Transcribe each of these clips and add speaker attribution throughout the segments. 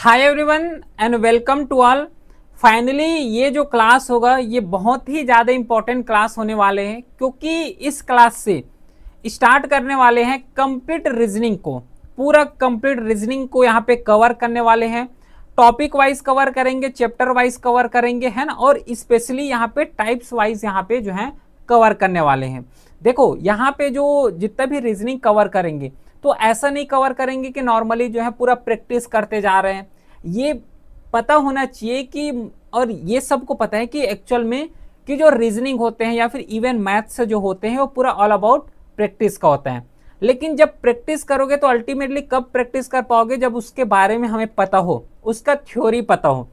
Speaker 1: Hi everyone and welcome to all. Finally ये जो class होगा ये बहुत ही ज़्यादा इम्पोर्टेंट क्लास होने वाले हैं, क्योंकि इस क्लास से स्टार्ट करने वाले हैं कंप्लीट रीजनिंग को। पूरा कंप्लीट रीजनिंग को यहाँ पे कवर करने वाले हैं। टॉपिक वाइज कवर करेंगे, चैप्टर वाइज कवर करेंगे, है ना। और स्पेशली यहाँ पे टाइप्स वाइज यहाँ पे जो है कवर करने वाले हैं। देखो यहाँ पे जो जितना भी रीजनिंग कवर करेंगे तो ऐसा नहीं कवर करेंगे कि नॉर्मली जो है पूरा प्रैक्टिस करते जा रहे हैं। ये पता होना चाहिए कि, और ये सबको पता है कि एक्चुअल में कि जो रीजनिंग होते हैं या फिर इवन मैथ्स जो होते हैं वो पूरा ऑल अबाउट प्रैक्टिस का होता है। लेकिन जब प्रैक्टिस करोगे तो अल्टीमेटली कब प्रैक्टिस कर पाओगे, जब उसके बारे में हमें पता हो, उसका थ्योरी पता हो।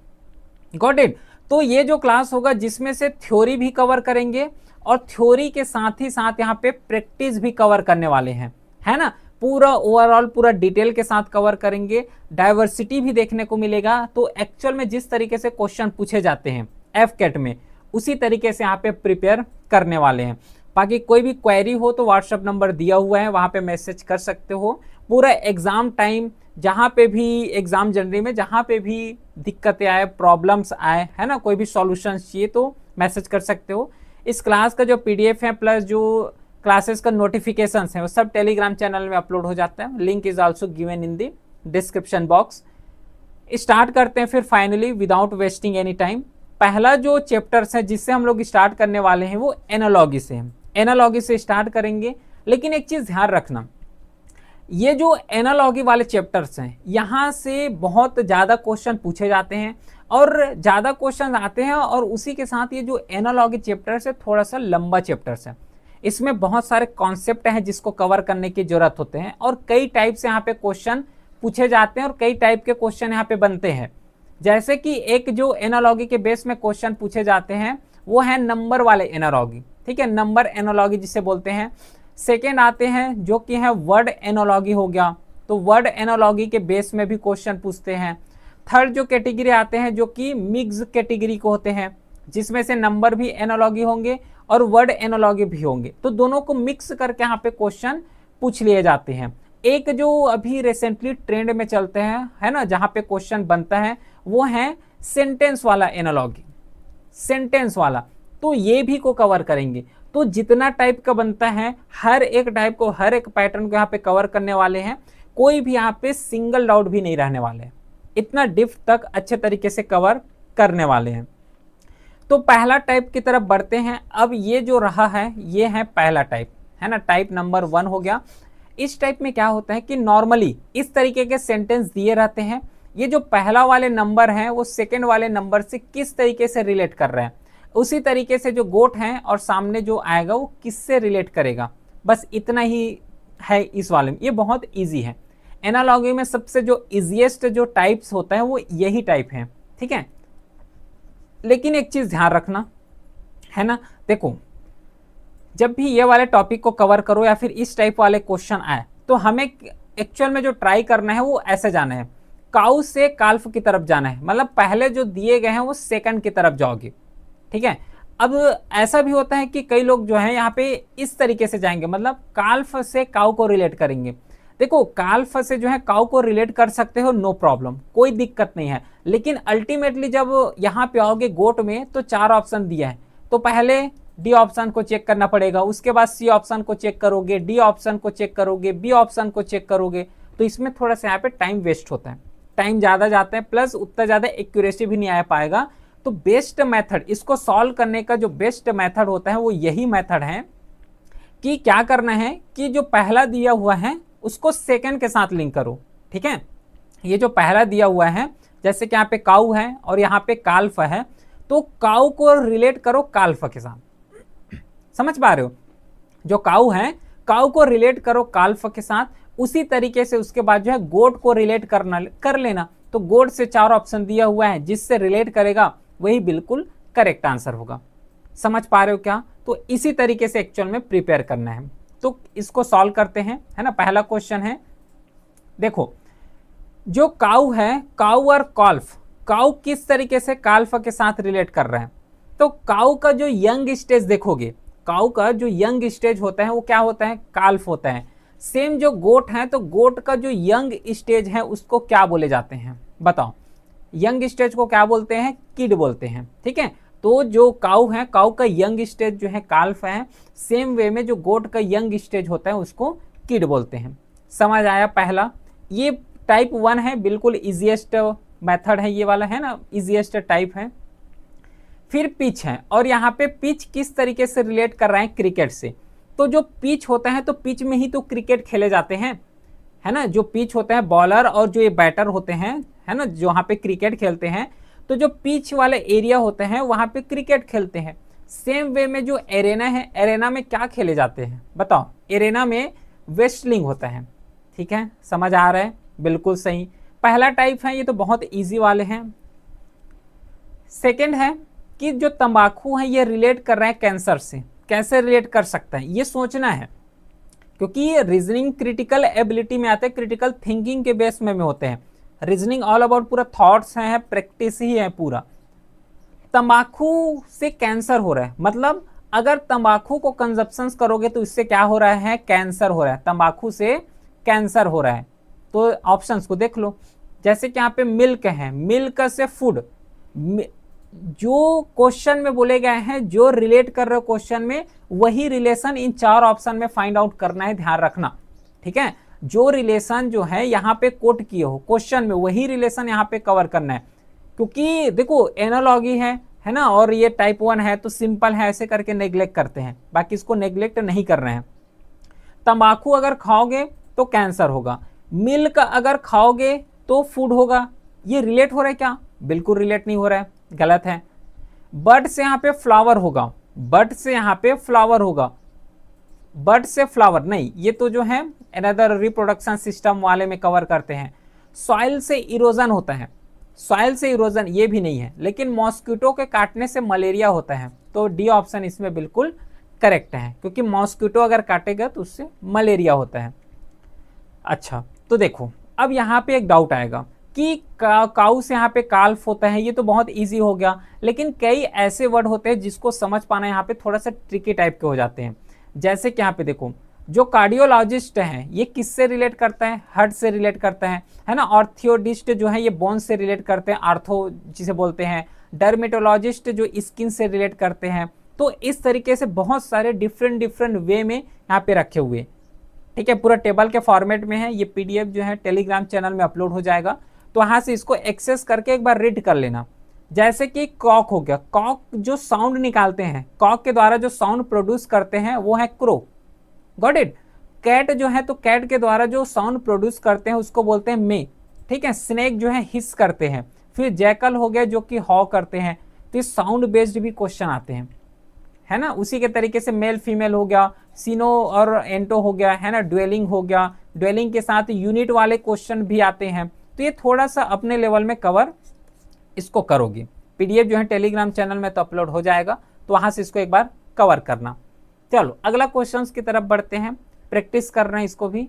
Speaker 1: Got it. तो ये जो क्लास होगा जिसमें से थ्योरी भी कवर करेंगे और थ्योरी के साथ ही साथ यहाँ पे प्रैक्टिस भी कवर करने वाले हैं, है ना। पूरा ओवरऑल पूरा डिटेल के साथ कवर करेंगे। डाइवर्सिटी भी देखने को मिलेगा। तो एक्चुअल में जिस तरीके से क्वेश्चन पूछे जाते हैं एफकेट में, उसी तरीके से यहाँ पे प्रिपेयर करने वाले हैं। बाकी कोई भी क्वेरी हो तो व्हाट्सएप नंबर दिया हुआ है, वहाँ पे मैसेज कर सकते हो। पूरा एग्जाम टाइम जहाँ पे भी एग्जाम जर्नी में जहाँ पे भी दिक्कतें आए, प्रॉब्लम्स आए, है ना, कोई भी सॉल्यूशन चाहिए तो मैसेज कर सकते हो। इस क्लास का जो पीडीएफ है प्लस जो क्लासेस का नोटिफिकेशंस है वो सब टेलीग्राम चैनल में अपलोड हो जाता है। Link is also given in the description box. Start करते हैं फिर finally without wasting any time. पहला जो चैप्टर्स है जिससे हम लोग स्टार्ट करने वाले हैं वो एनालॉगी से है। एनालॉगी से स्टार्ट करेंगे, लेकिन एक चीज ध्यान रखना, ये जो एनालॉगी वाले चैप्टर्स हैं यहाँ से बहुत ज़्यादा क्वेश्चन पूछे जाते हैं और ज़्यादा क्वेश्चन आते हैं। और उसी के साथ ये जो एनालॉगी चैप्टर्स है थोड़ा सा लंबा चैप्टर्स है। इसमें बहुत सारे कॉन्सेप्ट हैं जिसको कवर करने की जरूरत होते हैं और कई टाइप से यहाँ पे क्वेश्चन पूछे जाते हैं और कई टाइप के क्वेश्चन यहाँ पे बनते हैं। जैसे कि एक जो एनालॉगी के बेस में क्वेश्चन पूछे जाते हैं वो है नंबर वाले एनालॉगी, ठीक है, नंबर एनालॉगी जिसे बोलते हैं। सेकेंड आते हैं जो कि है वर्ड एनालॉगी हो गया, तो वर्ड एनालॉगी के बेस में भी क्वेश्चन पूछते हैं। थर्ड जो कैटेगरी आते हैं जो कि मिक्स कैटेगरी को होते हैं, जिसमें से नंबर भी एनालॉगी होंगे और वर्ड एनालॉगी भी होंगे। तो दोनों को मिक्स करके यहाँ पे क्वेश्चन पूछ लिए जाते हैं। एक जो अभी रिसेंटली ट्रेंड में चलते हैं, है ना, जहाँ पे क्वेश्चन बनता है वो है सेंटेंस वाला एनालॉगी, सेंटेंस वाला। तो ये भी को कवर करेंगे। तो जितना टाइप का बनता है हर एक टाइप को, हर एक पैटर्न को यहाँ पे कवर करने वाले हैं। कोई भी यहाँ पे सिंगल डाउट भी नहीं रहने वाले हैं। इतना डिप्थ तक अच्छे तरीके से कवर करने वाले हैं। तो पहला टाइप की तरफ बढ़ते हैं। अब ये जो रहा है ये है पहला टाइप, है ना, टाइप नंबर 1 हो गया। इस टाइप में क्या होता है कि नॉर्मली इस तरीके के सेंटेंस दिए रहते हैं। ये जो पहला वाले नंबर हैं वो सेकंड वाले नंबर से किस तरीके से रिलेट कर रहे हैं, उसी तरीके से जो गोट हैं और सामने जो आएगा वो किससे रिलेट करेगा, बस इतना ही है इस वाले में। ये बहुत ईजी है। एनालॉगी में सबसे जो ईजीएस्ट जो टाइप्स होता है वो यही टाइप है, ठीक है। लेकिन एक चीज ध्यान रखना, है ना, देखो जब भी ये वाले टॉपिक को कवर करो या फिर इस टाइप वाले क्वेश्चन आए तो हमें एक्चुअल में जो ट्राई करना है वो ऐसे जाना है, काउ से काल्फ की तरफ जाना है। मतलब पहले जो दिए गए हैं वो सेकंड की तरफ जाओगे, ठीक है। अब ऐसा भी होता है कि कई लोग जो है यहाँ पे इस तरीके से जाएंगे, मतलब काल्फ से काउ को रिलेट करेंगे। देखो काल्फ से जो है काउ को रिलेट कर सकते हो, नो प्रॉब्लम, कोई दिक्कत नहीं है। लेकिन अल्टीमेटली जब यहाँ पे आओगे गोट में तो 4 ऑप्शन दिया है, तो पहले डी ऑप्शन को चेक करना पड़ेगा, उसके बाद सी ऑप्शन को चेक करोगे, डी ऑप्शन को चेक करोगे, बी ऑप्शन को चेक करोगे। तो इसमें थोड़ा सा यहाँ पे टाइम वेस्ट होता है, टाइम ज़्यादा जाता है, प्लस उतना ज़्यादा एक्यूरेसी भी नहीं आ पाएगा। तो बेस्ट मेथड, इसको सॉल्व करने का जो बेस्ट मेथड होता है वो यही मेथड है कि क्या करना है कि जो पहला दिया हुआ है उसको सेकंड के साथ लिंक करो, ठीक है। ये जो पहला दिया हुआ है, जैसे कि यहाँ पे काउ है और यहाँ पे काल्फ है, तो काउ को रिलेट करो काल्फ के साथ। समझ पा रहे हो, जो काउ है काउ को रिलेट करो काल्फ के साथ। उसी तरीके से उसके बाद जो है गोट को रिलेट कर लेना। तो गोट से 4 ऑप्शन दिया हुआ है, जिससे रिलेट करेगा वही बिल्कुल करेक्ट आंसर होगा। समझ पा रहे हो क्या? तो इसी तरीके से एक्चुअल में प्रिपेयर करना है। तो इसको सॉल्व करते हैं, है ना। पहला क्वेश्चन है, देखो जो काउ है, काउ और काल्फ, काउ किस तरीके से काल्फ के साथ रिलेट कर रहे हैं। तो काउ का जो यंग स्टेज देखोगे, काउ का जो यंग स्टेज होता है वो क्या होता है, काल्फ होता है। सेम जो गोट है तो गोट का जो यंग स्टेज है उसको क्या बोले जाते हैं, बताओ, यंग स्टेज को क्या बोलते हैं? किड बोलते हैं, ठीक है। तो जो काऊ है, काऊ का यंग स्टेज जो है काल्फ है, सेम वे में जो गोट का यंग स्टेज होता है उसको किड बोलते हैं। समझ आया पहला? ये टाइप 1 है, बिल्कुल इजीएस्ट मेथड है ये वाला, है ना, इजीएस्ट टाइप है। फिर पिच है, और यहाँ पे पिच किस तरीके से रिलेट कर रहे हैं? क्रिकेट से। तो जो पिच होता है, तो पिच में ही तो क्रिकेट खेले जाते हैं, है ना। जो पिच होता है, बॉलर और जो ये बैटर होते हैं, है ना, जो वहाँ पे क्रिकेट खेलते हैं, तो जो पिच वाले एरिया होते हैं वहाँ पे क्रिकेट खेलते हैं। सेम वे में जो एरेना है, एरेना में क्या खेले जाते हैं? बताओ। एरेना में वेस्टलिंग होता है, ठीक है। समझ आ रहा है? बिल्कुल सही। पहला टाइप है, ये तो बहुत ईजी वाले हैं। सेकेंड है कि जो तंबाकू है ये रिलेट कर रहा है कैंसर से। कैसे रिलेट कर सकता है ये सोचना है, क्योंकि ये रीजनिंग क्रिटिकल एबिलिटी में आते हैं, क्रिटिकल थिंकिंग के बेस में होते हैं। रीजनिंग ऑल अबाउट पूरा थॉट्स हैं, प्रैक्टिस ही है पूरा। तंबाकू से कैंसर हो रहा है, मतलब अगर तंबाकू को कंजप्शन करोगे तो इससे क्या हो रहा है? कैंसर हो रहा है। तंबाकू से कैंसर हो रहा है। तो ऑप्शंस को देख लो, जैसे कि यहाँ पे मिल्क है, मिल्क से फूड। जो क्वेश्चन में बोले गए हैं, जो रिलेट कर रहे हो क्वेश्चन में, वही रिलेशन इन 4 ऑप्शन में फाइंड आउट करना है, ध्यान रखना, ठीक है। जो रिलेशन जो है यहाँ पे कोट किए हो क्वेश्चन में, वही रिलेशन यहाँ पे कवर करना है। क्योंकि देखो एनालॉगी है ना, और ये टाइप 1 है तो सिंपल है, ऐसे करके नेग्लेक्ट करते हैं, बाकी इसको नेग्लेक्ट नहीं कर रहे हैं। तंबाकू अगर खाओगे तो कैंसर होगा, मिल्क अगर खाओगे तो फूड होगा। ये रिलेट हो रहा है क्या? बिल्कुल रिलेट नहीं हो रहा है, गलत है। बर्ड से यहाँ पे फ्लावर होगा, बर्ड से यहाँ पे फ्लावर होगा, बर्ड से फ्लावर नहीं, ये तो जो है अनदर रिप्रोडक्शन सिस्टम वाले में कवर करते हैं। सॉइल से इरोजन होता है, सॉइल से इरोजन ये भी नहीं है, लेकिन मॉस्किटो के काटने से मलेरिया होता है। तो डी ऑप्शन इसमें बिल्कुल करेक्ट है, क्योंकि मॉस्किटो अगर काटेगा तो उससे मलेरिया होता है। अच्छा, तो देखो अब यहाँ पे एक डाउट आएगा कि काऊ से यहाँ पे काल्फ होता है, ये तो बहुत इजी हो गया, लेकिन कई ऐसे वर्ड होते हैं जिसको समझ पाना यहाँ पे थोड़ा सा ट्रिकी टाइप के हो जाते हैं। जैसे कि यहाँ पे देखो, जो कार्डियोलॉजिस्ट है ये किससे रिलेट करता है? हार्ट से रिलेट करता है ना। ऑर्थोडिस्ट जो है ये बोन से रिलेट करते हैं, आर्थो जिसे बोलते हैं। डर्मेटोलॉजिस्ट जो स्किन से रिलेट करते हैं। तो इस तरीके से बहुत सारे डिफरेंट वे में यहाँ पे रखे हुए, ठीक है। पूरा टेबल के फॉर्मेट में है, ये पीडीएफ जो है टेलीग्राम चैनल में अपलोड हो जाएगा, तो वहां से इसको एक्सेस करके एक बार रीड कर लेना। जैसे कि कॉक हो गया, कॉक जो साउंड निकालते हैं, कॉक के द्वारा जो साउंड प्रोड्यूस करते हैं वो है क्रो, गॉट इट। कैट जो है, तो कैट के द्वारा जो साउंड प्रोड्यूस करते हैं उसको बोलते हैं मे, ठीक है। स्नेक जो है हिस करते हैं। फिर जैकल हो गया जो कि हॉ करते हैं। तो इस साउंड बेस्ड भी क्वेश्चन आते हैं, है ना। उसी के तरीके से मेल फीमेल हो गया, सीनो और एंटो हो गया, है ना। ड्वेलिंग हो गया, ड्वेलिंग के साथ यूनिट वाले क्वेश्चन भी आते हैं। तो ये थोड़ा सा अपने लेवल में कवर इसको करोगे। पीडीएफ जो है टेलीग्राम चैनल में तो अपलोड हो जाएगा, तो वहां से इसको एक बार कवर करना। चलो अगला क्वेश्चन की तरफ बढ़ते हैं, प्रैक्टिस कर रहे हैं इसको भी।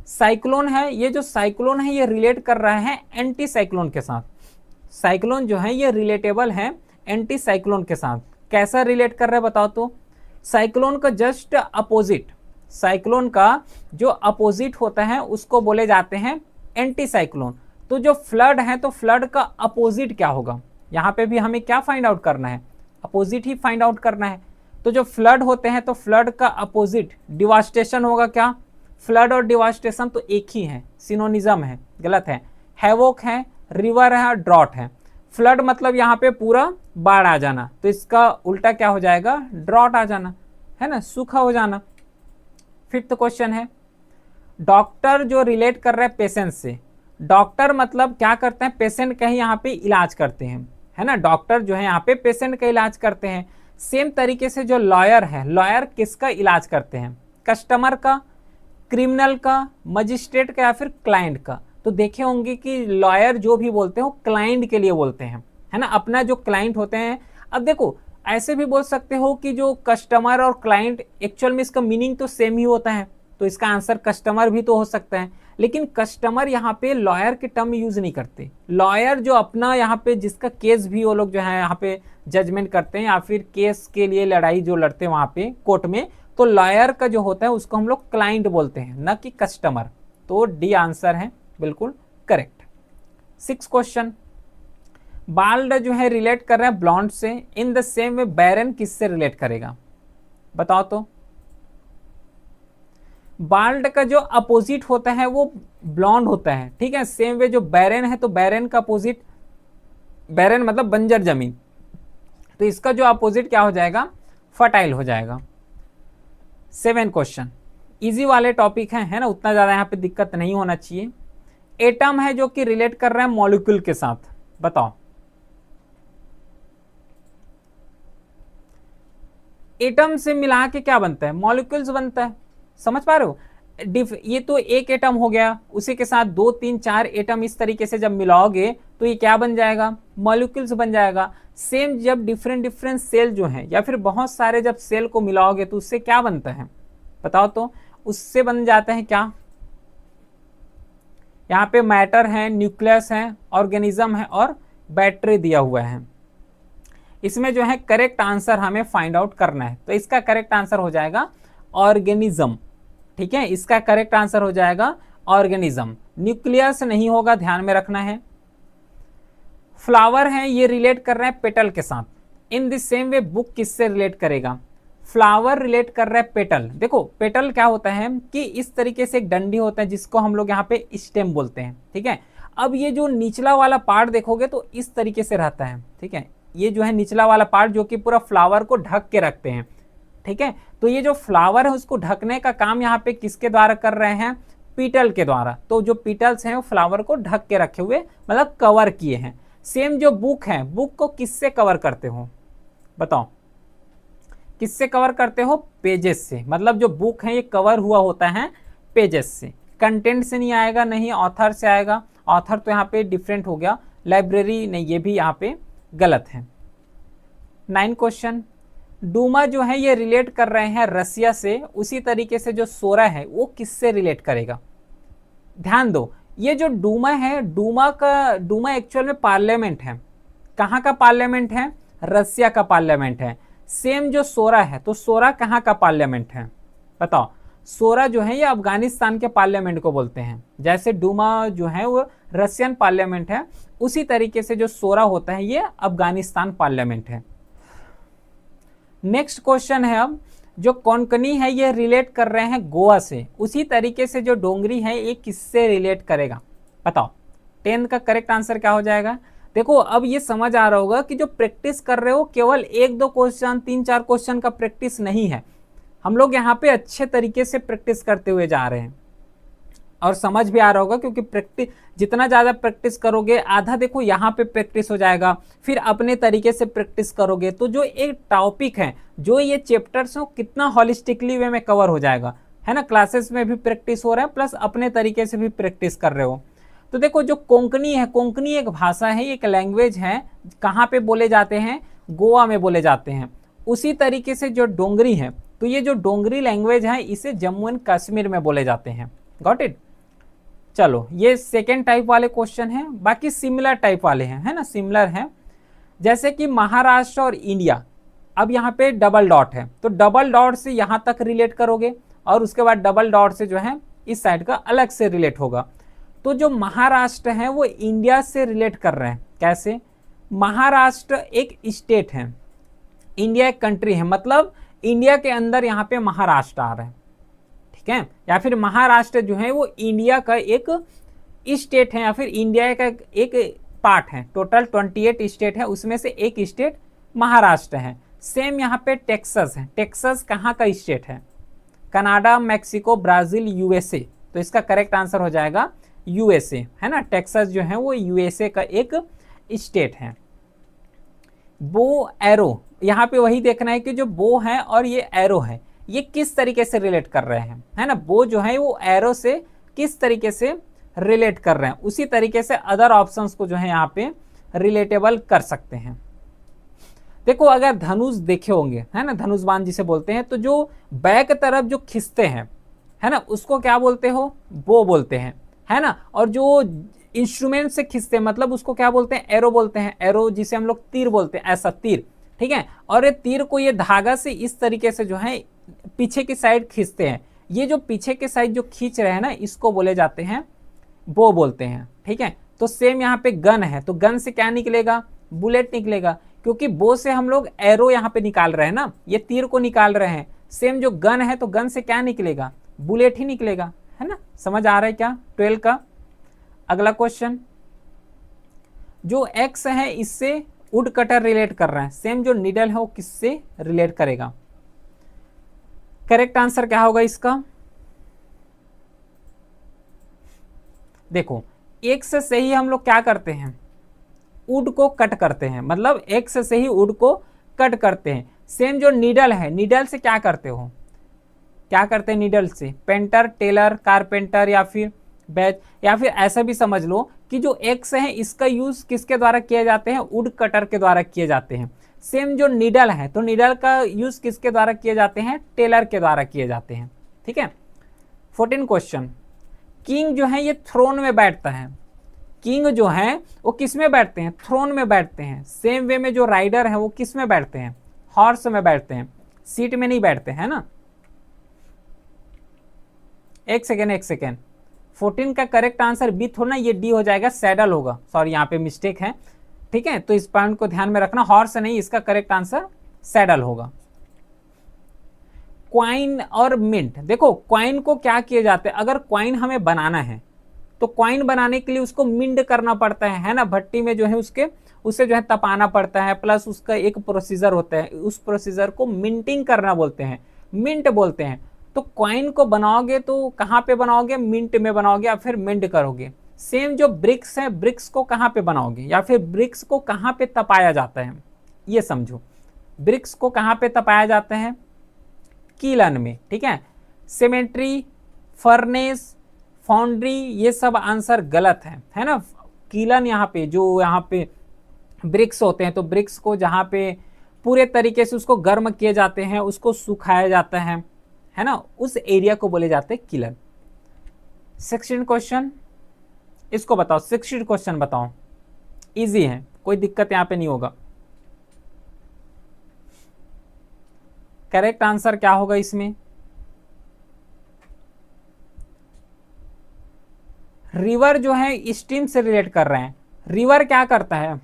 Speaker 1: साइक्लोन है, ये जो साइक्लोन है ये रिलेट कर रहा है एंटी साइक्लोन के साथ। साइक्लोन जो है ये रिलेटेबल है एंटी साइक्लोन के साथ। कैसा रिलेट कर रहा है बताओ तो? साइक्लोन का जस्ट अपोजिट, साइक्लोन का जो अपोजिट होता है उसको बोले जाते हैं एंटी साइक्लोन। तो जो फ्लड है, तो फ्लड का अपोजिट क्या होगा? यहाँ पे भी हमें क्या फाइंड आउट करना है? अपोजिट ही फाइंड आउट करना है। तो जो फ्लड होते हैं, तो फ्लड का अपोजिट डिवास्टेशन होगा क्या? फ्लड और डिवास्टेशन तो एक ही है, सिनोनिज्म है, गलत है। हैवोक है, रिवर है, ड्रॉट है। फ्लड मतलब यहाँ पे पूरा बाढ़ आ जाना, तो इसका उल्टा क्या हो जाएगा? ड्रॉट आ जाना, है ना, सूखा हो जाना। फिफ्थ क्वेश्चन है, डॉक्टर जो रिलेट कर रहा है पेशेंट से। डॉक्टर मतलब क्या करते हैं? पेशेंट का ही यहाँ पे इलाज करते हैं, है ना। डॉक्टर जो है यहाँ पे पेशेंट का इलाज करते हैं। सेम तरीके से जो लॉयर है, लॉयर किसका इलाज करते हैं? कस्टमर का, क्रिमिनल का, मजिस्ट्रेट का, या फिर क्लाइंट का। तो देखे होंगे कि लॉयर जो भी बोलते हैं वो क्लाइंट के लिए बोलते हैं, है ना, अपना जो क्लाइंट होते हैं। अब देखो ऐसे भी बोल सकते हो कि जो कस्टमर और क्लाइंट, एक्चुअल में इसका मीनिंग तो सेम ही होता है, तो इसका आंसर कस्टमर भी तो हो सकता है। लेकिन कस्टमर यहाँ पे लॉयर के टर्म यूज नहीं करते। लॉयर जो अपना यहाँ पे जिसका केस भी वो लोग जो है यहाँ पे जजमेंट करते हैं, या फिर केस के लिए लड़ाई जो लड़ते हैं वहाँ पे कोर्ट में, तो लॉयर का जो होता है उसको हम लोग क्लाइंट बोलते हैं, न कि कस्टमर। तो डी आंसर है बिल्कुल करेक्ट। 6 क्वेश्चन, बाल्ड जो है रिलेट कर रहे हैं ब्लॉन्ड से, इन द सेम वे बैरन किससे रिलेट करेगा बताओ तो। बाल्ड का जो अपोजिट होता है वो ब्लॉन्ड होता है, ठीक है। सेम वे जो बैरन है तो बैरन का अपोजिट, बैरन मतलब बंजर जमीन, तो इसका जो अपोजिट क्या हो जाएगा, फर्टाइल हो जाएगा। 7 क्वेश्चन इजी वाले टॉपिक हैं, है ना, उतना ज्यादा यहाँ पे दिक्कत नहीं होना चाहिए। एटम है जो कि रिलेट कर रहा है मॉलिक्यूल के साथ, बताओ। एटम से मिला के क्या बनता है, मॉलिक्यूल्स बनता है, समझ पा रहे हो। ये तो एक एटम हो गया, उसी के साथ 2 3 4 एटम इस तरीके से जब मिलाओगे तो ये क्या बन जाएगा, मॉलिक्यूल्स बन जाएगा। सेम जब डिफरेंट डिफरेंट सेल जो है या फिर बहुत सारे जब सेल को मिलाओगे तो उससे क्या बनता है बताओ तो, उससे बन जाते हैं क्या, यहाँ पे मैटर है, न्यूक्लियस है, ऑर्गेनिज्म है और बैटरी दिया हुआ है। इसमें जो है करेक्ट आंसर हमें फाइंड आउट करना है, तो इसका करेक्ट आंसर हो जाएगा ऑर्गेनिज्म, ठीक है, इसका करेक्ट आंसर हो जाएगा ऑर्गेनिज्म, न्यूक्लियस नहीं होगा, ध्यान में रखना है। फ्लावर है ये रिलेट कर रहे हैं पेटल के साथ, in the same way book किससे रिलेट करेगा, फ्लावर रिलेट कर रहा है पेटल। देखो पेटल क्या होता है कि इस तरीके से एक डंडी होता है जिसको हम लोग यहाँ पे स्टेम बोलते हैं, ठीक है। अब ये जो निचला वाला पार्ट देखोगे तो इस तरीके से रहता है, ठीक है, ये जो है निचला वाला पार्ट जो कि पूरा फ्लावर को ढक के रखते हैं, ठीक है। तो ये जो फ्लावर है उसको ढकने का काम यहाँ पे किसके द्वारा कर रहे हैं, पीटल के द्वारा। तो जो पीटल्स हैं वो फ्लावर को ढक के रखे हुए, मतलब कवर किए हैं। सेम जो बुक है, बुक को किससे कवर करते हो बताओ, किससे कवर करते हो, पेजेस से, मतलब जो बुक है ये कवर हुआ होता है पेजेस से, कंटेंट से नहीं आएगा, नहीं ऑथर से आएगा। ऑथर तो यहाँ पे डिफरेंट हो गया, लाइब्रेरी नहीं, ये भी यहाँ पे गलत है। 9 क्वेश्चन, डूमा जो है ये रिलेट कर रहे हैं रसिया से, उसी तरीके से जो सोरा है वो किससे रिलेट करेगा। ध्यान दो, ये जो डूमा है, डूमा एक्चुअल में पार्लियामेंट है, कहाँ का पार्लियामेंट है, रसिया का पार्लियामेंट है। सेम जो सोरा है तो सोरा कहाँ का पार्लियामेंट है बताओ, सोरा जो है ये अफगानिस्तान के पार्लियामेंट को बोलते हैं, जैसे डूमा जो है वो रशियन पार्लियामेंट है, उसी तरीके से जो सोरा होता है ये अफगानिस्तान पार्लियामेंट है। नेक्स्ट क्वेश्चन है, अब जो कोंकणी है ये रिलेट कर रहे हैं गोवा से, उसी तरीके से जो डोंगरी है ये किससे रिलेट करेगा बताओ। 10 का करेक्ट आंसर क्या हो जाएगा। देखो अब ये समझ आ रहा होगा कि जो प्रैक्टिस कर रहे हो केवल 1-2 क्वेश्चन 3-4 क्वेश्चन का प्रैक्टिस नहीं है, हम लोग यहाँ पे अच्छे तरीके से प्रैक्टिस करते हुए जा रहे हैं और समझ भी आ रहा होगा, क्योंकि प्रैक्टिस जितना ज़्यादा प्रैक्टिस करोगे, आधा देखो यहाँ पे प्रैक्टिस हो जाएगा, फिर अपने तरीके से प्रैक्टिस करोगे तो जो एक टॉपिक है, जो ये चैप्टर्स हो, कितना हॉलिस्टिकली वे में कवर हो जाएगा, है ना। क्लासेस में भी प्रैक्टिस हो रहा है प्लस अपने तरीके से भी प्रैक्टिस कर रहे हो। तो देखो जो कोंकणी है, कोंकणी एक भाषा है, एक लैंग्वेज है, कहाँ पे बोले जाते हैं, गोवा में बोले जाते हैं। उसी तरीके से जो डोंगरी है, तो ये जो डोंगरी लैंग्वेज है इसे जम्मू एंड कश्मीर में बोले जाते हैं। Got it. चलो ये सेकेंड टाइप वाले क्वेश्चन हैं, बाकी सिमिलर टाइप वाले हैं, है ना, सिमिलर हैं। जैसे कि महाराष्ट्र और इंडिया, अब यहाँ पे डबल डॉट है तो डबल डॉट से यहाँ तक रिलेट करोगे और उसके बाद डबल डॉट से जो है इस साइड का अलग से रिलेट होगा। तो जो महाराष्ट्र है वो इंडिया से रिलेट कर रहे हैं, कैसे, महाराष्ट्र एक स्टेट है, इंडिया एक कंट्री है, मतलब इंडिया के अंदर यहाँ पे महाराष्ट्र आ रहा है, ठीक है। या फिर महाराष्ट्र जो है वो इंडिया का एक स्टेट है या फिर इंडिया का एक पार्ट है। टोटल 28 स्टेट है, उसमें से एक स्टेट महाराष्ट्र है। सेम यहाँ पे टेक्सास है, टेक्सास कहाँ का स्टेट है, कनाडा, मैक्सिको, ब्राजील, यूएसए, तो इसका करेक्ट आंसर हो जाएगा यूएसए, है ना। टेक्सास जो है वो यूएसए का एक स्टेट है। बो एरो, यहाँ पे वही देखना है कि जो बो है और ये एरो है ये किस तरीके से रिलेट कर रहे हैं, है ना। बो जो है वो एरो से किस तरीके से रिलेट कर रहे हैं, उसी तरीके से अदर ऑप्शंस को जो है यहाँ पे रिलेटेबल कर सकते हैं। देखो अगर धनुष देखे होंगे, है ना, धनुष बाण जिसे बोलते हैं, तो जो बैक तरफ जो खींचते हैं, है ना, उसको क्या बोलते हो, बो बोलते हैं, है ना। और जो इंस्ट्रूमेंट से खींचते हैं मतलब उसको क्या बोलते हैं, एरो बोलते हैं, एरो जिसे हम लोग तीर बोलते हैं, ऐसा तीर, ठीक है। और ये तीर को ये धागा से इस तरीके से जो है पीछे की साइड खींचते हैं, ये जो पीछे के साइड जो खींच रहे हैं ना, इसको बोले जाते हैं बो बोलते हैं, ठीक है। तो सेम यहाँ पे गन है, तो गन से क्या निकलेगा, बुलेट निकलेगा, क्योंकि बो से हम लोग एरो यहाँ पे निकाल रहे हैं ना, ये तीर को निकाल रहे हैं। सेम जो गन है तो गन से क्या निकलेगा, बुलेट ही निकलेगा, है ना। समझ आ रहा है क्या 12 का। अगला क्वेश्चन, जो एक्स है इससे वुड कटर रिलेट कर रहा है, सेम जो नीडल है वो किससे रिलेट करेगा। करेक्ट आंसर क्या होगा इसका, देखो एक्स से ही हम लोग क्या करते हैं, वुड को कट करते हैं, मतलब एक्स से ही वुड को कट करते हैं। सेम जो नीडल है, नीडल से क्या करते हो, क्या करते हैं नीडल से, पेंटर, टेलर, कारपेंटर या फिर बैच, या फिर ऐसा भी समझ लो कि जो एक्स है इसका यूज किसके द्वारा किए जाते हैं, वुड कटर के द्वारा किए जाते हैं। सेम जो नीडल है तो नीडल का यूज किसके द्वारा किए जाते हैं, टेलर के द्वारा किए जाते हैं। ठीक है। 14 क्वेश्चन, किंग जो है ये थ्रोन में बैठता है, किंग जो है वो किस में बैठते हैं, थ्रोन में बैठते हैं। सेम वे में जो राइडर है वो किस में बैठते हैं, हॉर्स में बैठते हैं, सीट में नहीं बैठते हैं ना। एक सेकेंड 14 का करेक्ट आंसर बी थोड़ा ना, ये डी हो जाएगा, सैडल होगा, सॉरी यहाँ पे मिस्टेक है। ठीक है, तो इस पॉइंट को ध्यान में रखना, हॉर्स नहीं, इसका करेक्ट आंसर सैडल होगा। क्वाइन और मिंट, देखो क्वाइन को क्या किए जाते हैं, अगर क्वाइन हमें बनाना है तो क्वाइन बनाने के लिए उसको मिंट करना पड़ता है ना, भट्टी में जो है उसे जो है तपाना पड़ता है, प्लस उसका एक प्रोसीजर होता है, उस प्रोसीजर को मिंटिंग करना बोलते हैं, मिंट बोलते हैं। तो क्वाइन को बनाओगे तो कहाँ पे बनाओगे, मिंट में बनाओगे या फिर मिंट करोगे। सेम जो ब्रिक्स है, ब्रिक्स को कहाँ पे बनाओगे या फिर ब्रिक्स को कहाँ पे तपाया जाता है, ये समझो, ब्रिक्स को कहाँ पे तपाया जाता है, कीलन में। ठीक है, सीमेंट्री, फर्नेस, फाउंड्री, ये सब आंसर गलत है ना। कीलन यहाँ पे जो यहाँ पे ब्रिक्स होते हैं, तो ब्रिक्स को जहाँ पे पूरे तरीके से उसको गर्म किए जाते हैं, उसको सुखाया जाता है ना, उस एरिया को बोले जाते हैं कीलन। 16 क्वेश्चन, इसको बताओ, 16 क्वेश्चन बताओ, इजी है, कोई दिक्कत यहाँ पे नहीं होगा। करेक्ट आंसर क्या होगा इसमें, रिवर जो है स्ट्रीम से रिलेट कर रहे हैं। रिवर क्या करता है,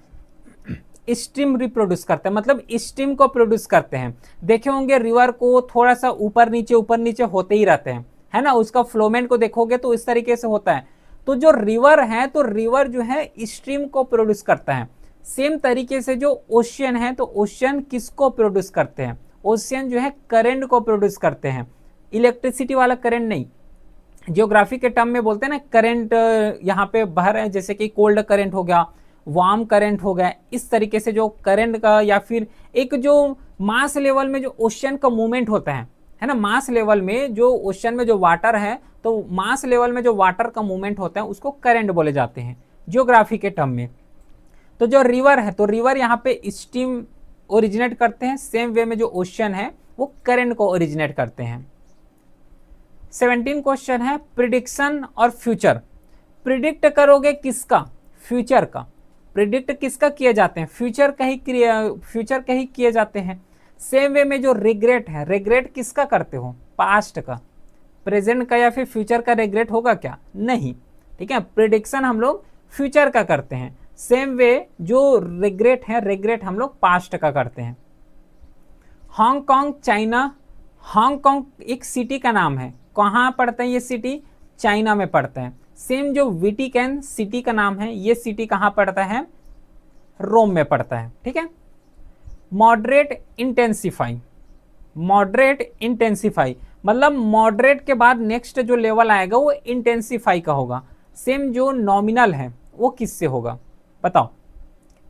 Speaker 1: स्ट्रीम रिप्रोड्यूस करता है, मतलब स्ट्रीम को प्रोड्यूस करते हैं। देखे होंगे रिवर को थोड़ा सा ऊपर नीचे होते ही रहते हैं, है ना, उसका फ्लोमेंट को देखोगे तो इस तरीके से होता है। तो जो रिवर है, तो रिवर जो है स्ट्रीम को प्रोड्यूस करता है। सेम तरीके से जो ओशियन है, तो ओशियन किसको प्रोड्यूस करते हैं, ओशियन जो है करंट को प्रोड्यूस करते हैं, इलेक्ट्रिसिटी वाला करंट नहीं। जियोग्राफी के टर्म में बोलते हैं ना, करंट यहाँ पे बह रहे हैं, जैसे कि कोल्ड करंट हो गया, वार्म करंट हो गया, इस तरीके से जो करंट का, या फिर एक जो मास लेवल में जो ओशियन का मूवमेंट होता है ना, मास लेवल में जो ओशियन में जो वाटर है, तो मास लेवल में जो वाटर का मूवमेंट होता है उसको करंट बोले जाते हैं जियोग्राफी के टर्म में। तो जो रिवर है, तो रिवर यहाँ पे स्ट्रीम ओरिजिनेट करते हैं, सेम वे में जो ओशियन है वो करंट को ओरिजिनेट करते हैं। 17 क्वेश्चन है, प्रिडिक्शन और फ्यूचर। प्रिडिक्ट करोगे किसका, फ्यूचर का। प्रिडिक्ट किसका किए जाते हैं, फ्यूचर का ही किए जाते हैं। सेम वे में जो रिग्रेट है, रिग्रेट किसका करते हो, पास्ट का। प्रेजेंट का या फिर फ्यूचर का रिग्रेट होगा क्या, नहीं। ठीक है, प्रिडिक्शन हम लोग फ्यूचर का करते हैं, सेम वे जो रिग्रेट है, रिग्रेट हम लोग पास्ट का करते हैं। हांगकांग, चाइना, हांगकांग एक सिटी का नाम है, कहाँ पड़ता है ये सिटी, चाइना में पड़ता है। सेम जो वेटिकन सिटी का नाम है, ये सिटी कहाँ पड़ता है, रोम में पड़ता है। ठीक है। मॉडरेट इंटेंसिफाई, मॉडरेट इंटेंसिफाई मतलब मॉडरेट के बाद नेक्स्ट जो लेवल आएगा वो इंटेंसिफाई का होगा। सेम जो नॉमिनल है वो किससे होगा बताओ,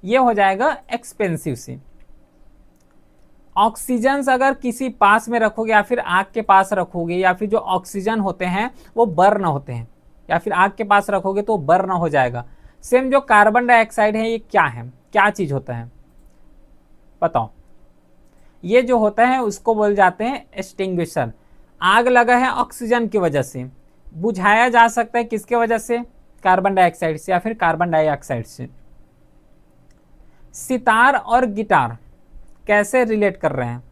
Speaker 1: ये हो जाएगा एक्सपेंसिव से। ऑक्सीजन अगर किसी पास में रखोगे या फिर आग के पास रखोगे, या फिर जो ऑक्सीजन होते हैं वो बर्न होते हैं, या फिर आग के पास रखोगे तो बर्न हो जाएगा। सेम जो कार्बन डाइऑक्साइड है, ये क्या है, क्या चीज होता है बताओ। ये जो होता है उसको बोल जाते हैं एक्सटिंग्विशर। आग लगा है ऑक्सीजन की वजह से, बुझाया जा सकता है किसके वजह से, कार्बन डाइऑक्साइड से या फिर कार्बन डाइऑक्साइड से। सितार और गिटार कैसे रिलेट कर रहे हैं,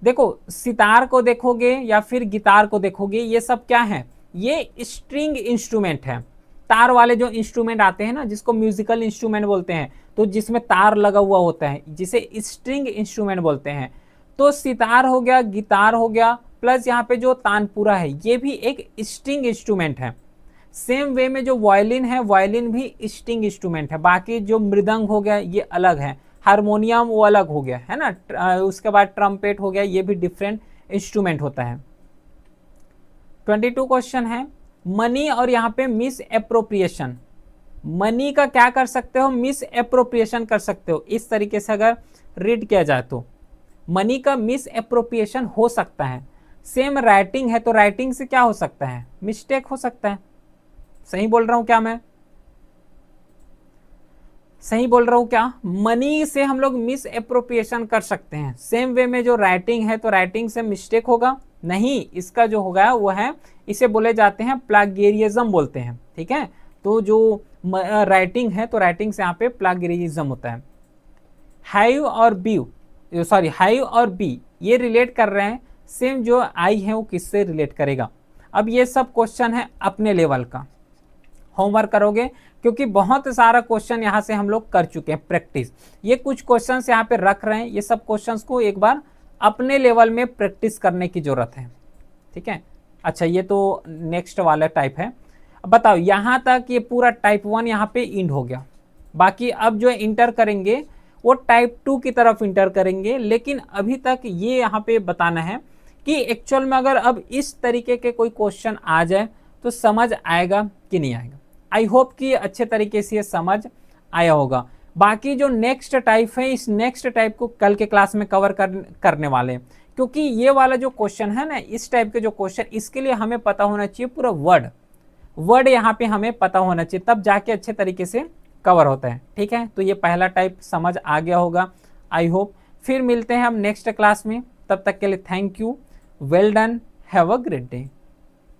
Speaker 1: देखो सितार को देखोगे या फिर गिटार को देखोगे, ये सब क्या है, ये स्ट्रिंग इंस्ट्रूमेंट है। तार वाले जो इंस्ट्रूमेंट आते हैं ना, जिसको म्यूजिकल इंस्ट्रूमेंट बोलते हैं, तो जिसमें तार लगा हुआ होता है, जिसे स्ट्रिंग इंस्ट्रूमेंट बोलते हैं। तो सितार हो गया, गिटार हो गया, प्लस यहाँ पे जो तानपुरा है ये भी एक स्ट्रिंग इंस्ट्रूमेंट है। सेम वे में जो वायलिन है, वायलिन भी स्ट्रिंग इंस्ट्रूमेंट है। बाकी जो मृदंग हो गया ये अलग है, हारमोनियम वो अलग हो गया है ना। उसके बाद ट्रम्पेट हो गया, ये भी डिफरेंट इंस्ट्रूमेंट होता है। 22 क्वेश्चन है मनी और यहाँ पे मिस एप्रोप्रिएशन। मनी का क्या कर सकते हो, मिस एप्रोप्रिएशन कर सकते हो। इस तरीके से अगर रीड किया जाए तो मनी का मिस एप्रोप्रिएशन हो सकता है। सेम राइटिंग है तो राइटिंग से क्या हो सकता है, मिस्टेक हो सकता है। सही बोल रहा हूं क्या मैं, सही बोल रहा हूं क्या? मनी से हम लोग मिस एप्रोप्रिएशन कर सकते हैं। सेम वे में जो राइटिंग है तो राइटिंग से मिस्टेक होगा नहीं, इसका जो होगा वो है, इसे बोले जाते हैं प्लागियरिज्म बोलते हैं। ठीक है, तो जो राइटिंग है तो राइटिंग से यहाँ पे प्लागियरिज्म होता है। हाइव और बी, सॉरी हाइव और बी ये रिलेट कर रहे हैं। सेम जो आई है वो किससे रिलेट करेगा। अब ये सब क्वेश्चन है अपने लेवल का, होमवर्क करोगे क्योंकि बहुत सारा क्वेश्चन यहाँ से हम लोग कर चुके हैं प्रैक्टिस। ये कुछ क्वेश्चंस यहाँ पे रख रहे हैं, ये सब क्वेश्चंस को एक बार अपने लेवल में प्रैक्टिस करने की जरूरत है। ठीक है, अच्छा ये तो नेक्स्ट वाला टाइप है। अब बताओ यहाँ तक ये पूरा टाइप 1 यहाँ पे इंड हो गया। बाकी अब जो इंटर करेंगे वो टाइप 2 की तरफ इंटर करेंगे। लेकिन अभी तक ये यहाँ पे बताना है कि एक्चुअल में अगर अब इस तरीके के कोई क्वेश्चन आ जाए तो समझ आएगा कि नहीं आएगा। आई होप कि अच्छे तरीके से ये समझ आया होगा। बाकी जो नेक्स्ट टाइप है, इस नेक्स्ट टाइप को कल के क्लास में कवर करने वाले हैं, क्योंकि ये वाला जो क्वेश्चन है ना, इस टाइप के जो क्वेश्चन, इसके लिए हमें पता होना चाहिए पूरा वर्ड यहाँ पे हमें पता होना चाहिए, तब जाके अच्छे तरीके से कवर होता है। ठीक है, तो ये पहला टाइप समझ आ गया होगा आई होप। फिर मिलते हैं हम नेक्स्ट क्लास में, तब तक के लिए thank you, well done, have a great day.